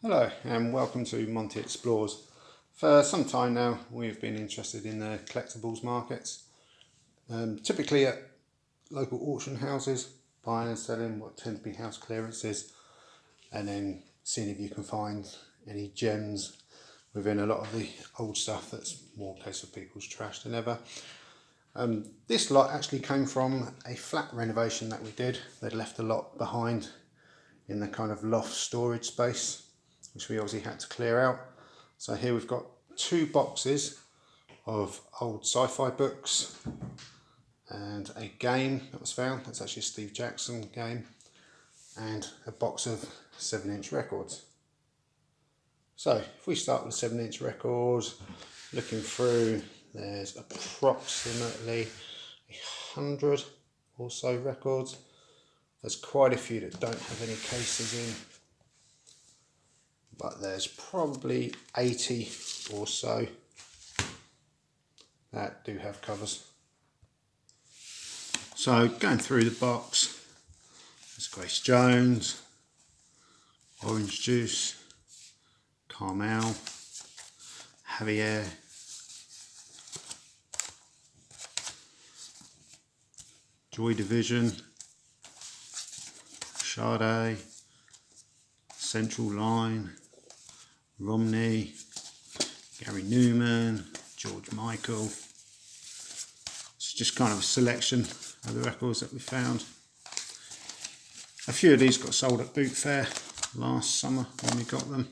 Hello and welcome to Monty Explores. For some time now we've been interested in the collectibles markets, typically at local auction houses, buying and selling what tend to be house clearances, and then seeing if you can find any gems within a lot of the old stuff that's more a case of people's trash than ever. This lot actually came from a flat renovation that we did. They'd left a lot behind in the kind of loft storage space, which we obviously had to clear out. So here we've got two boxes of old sci-fi books and a game that was found. That's actually a Steve Jackson game, and a box of 7-inch records. So if we start with 7-inch records, looking through, there's approximately 100 or so records. There's quite a few that don't have any cases in, but there's probably 80 or so that do have covers. So going through the box, there's Grace Jones, Orange Juice, Carmel, Javier, Joy Division, Sade, Central Line, Romney, Gary Newman, George Michael. It's just kind of a selection of the records that we found. A few of these got sold at Boot Fair last summer when we got them,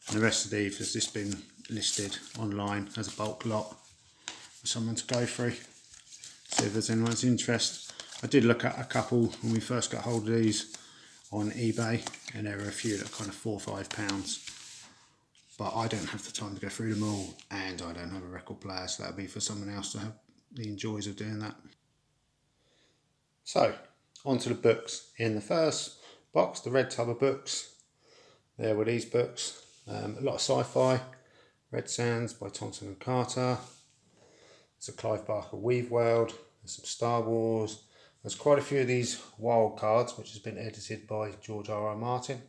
and the rest of these has just been listed online as a bulk lot for someone to go through, see if there's anyone's interest. I did look at a couple when we first got hold of these on eBay, and there were a few that are kind of £4 or £5, but I don't have the time to go through them all, and I don't have a record player, so that'll be for someone else to have the joys of doing that. So onto the books. In the first box, the red tub of books, there were these books, a lot of sci-fi. Red Sands by Thompson and Carter, there's a Clive Barker Weave World, there's some Star Wars. There's quite a few of these wild cards, which has been edited by George R.R. Martin,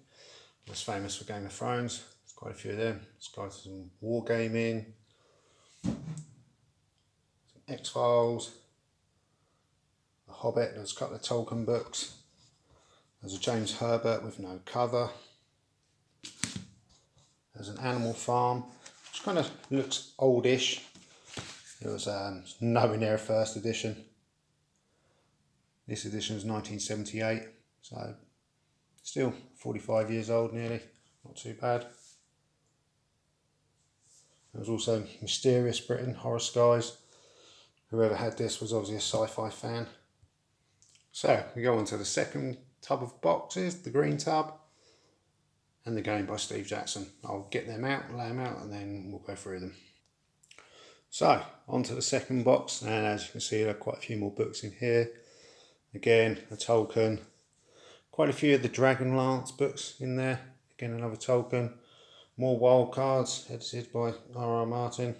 was famous for Game of Thrones. There's quite a few of them. There's got some Wargaming, some X-Files, The Hobbit. There's a couple of Tolkien books. There's a James Herbert with no cover. There's an Animal Farm, which kind of looks oldish. It was nowhere near a first edition. This edition was 1978, so still 45 years old nearly, not too bad. There was also Mysterious Britain, Horror Skies. Whoever had this was obviously a sci-fi fan. So we go on to the second tub of boxes, the green tub, and the game by Steve Jackson. I'll get them out, lay them out, and then we'll go through them. So on to the second box, and as you can see there are quite a few more books in here. Again, a Tolkien, quite a few of the Dragonlance books in there, again another Tolkien, more wild cards edited by R.R. Martin.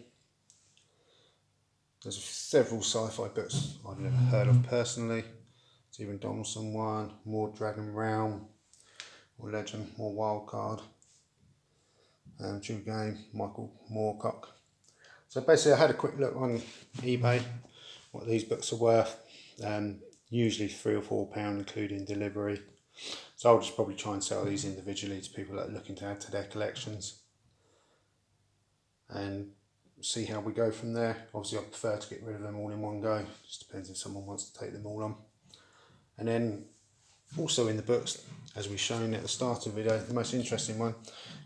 There's several sci-fi books I've never heard of personally. Stephen Donaldson one, more Dragon Realm, more Legend, more wild card, True Game, Michael Moorcock. So basically I had a quick look on eBay what these books are worth. Usually £3 or £4 including delivery. So I'll just probably try and sell these individually to people that are looking to add to their collections, and see how we go from there. Obviously I prefer to get rid of them all in one go, just depends if someone wants to take them all on. And then also in the books, as we've shown at the start of the video, the most interesting one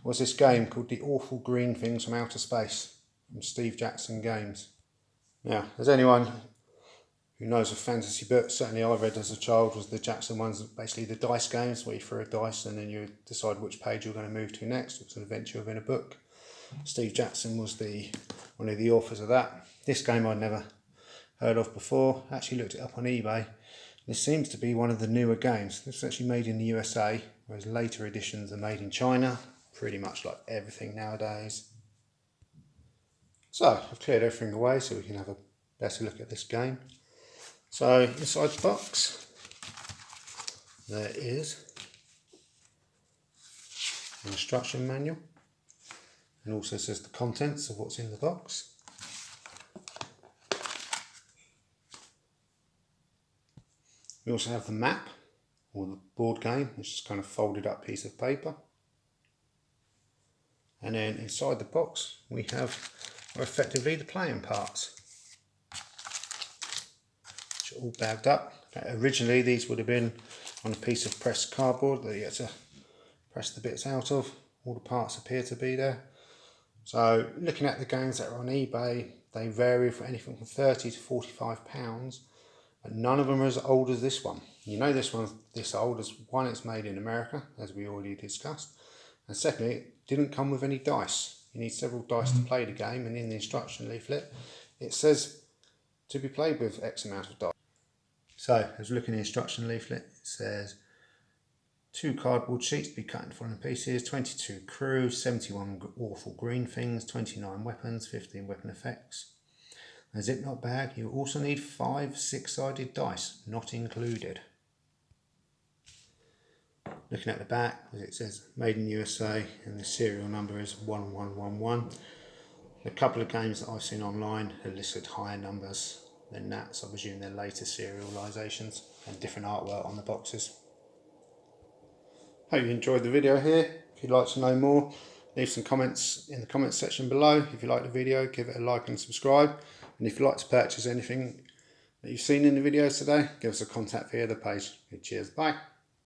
was this game called The Awful Green Things from Outer Space from Steve Jackson Games. Now, as anyone who knows of fantasy books, certainly I read as a child, was the Jackson ones, basically the dice games where you throw a dice and then you decide which page you're going to move to next. It was an adventure within a book. Steve Jackson was one of the authors of that. This game I'd never heard of before. Actually looked it up on eBay. This seems to be one of the newer games. This is actually made in the USA, whereas later editions are made in China, pretty much like everything nowadays. So I've cleared everything away so we can have a better look at this game. So inside the box there is instruction manual, and also says the contents of what's in the box. We also have the map, or the board game, which is kind of folded up piece of paper. And then inside the box we have effectively the playing parts, which are all bagged up. Originally these would have been on a piece of pressed cardboard that you had to press the bits out of. All the parts appear to be there. So looking at the games that are on eBay, they vary for anything from £30 to £45, but none of them are as old as this one. You know this one's this old as one, it's made in America, as we already discussed, and secondly, it didn't come with any dice. You need several dice to play the game, and in the instruction leaflet it says to be played with X amount of dice. So as we look in the instruction leaflet, it says 2 cardboard sheets to be cut into following pieces, 22 crew, 71 awful green things, 29 weapons, 15 weapon effects. A zip knot bag. You also need 5 6-sided dice, not included. Looking at the back, as it says made in USA and the serial number is 1111. A couple of games that I've seen online have listed higher numbers than that, so I presume they're later serialisations and different artwork on the boxes. Hope you enjoyed the video here. If you'd like to know more, leave some comments in the comments section below. If you like the video, give it a like and subscribe. And if you'd like to purchase anything that you've seen in the videos today, give us a contact via the page. Cheers, bye.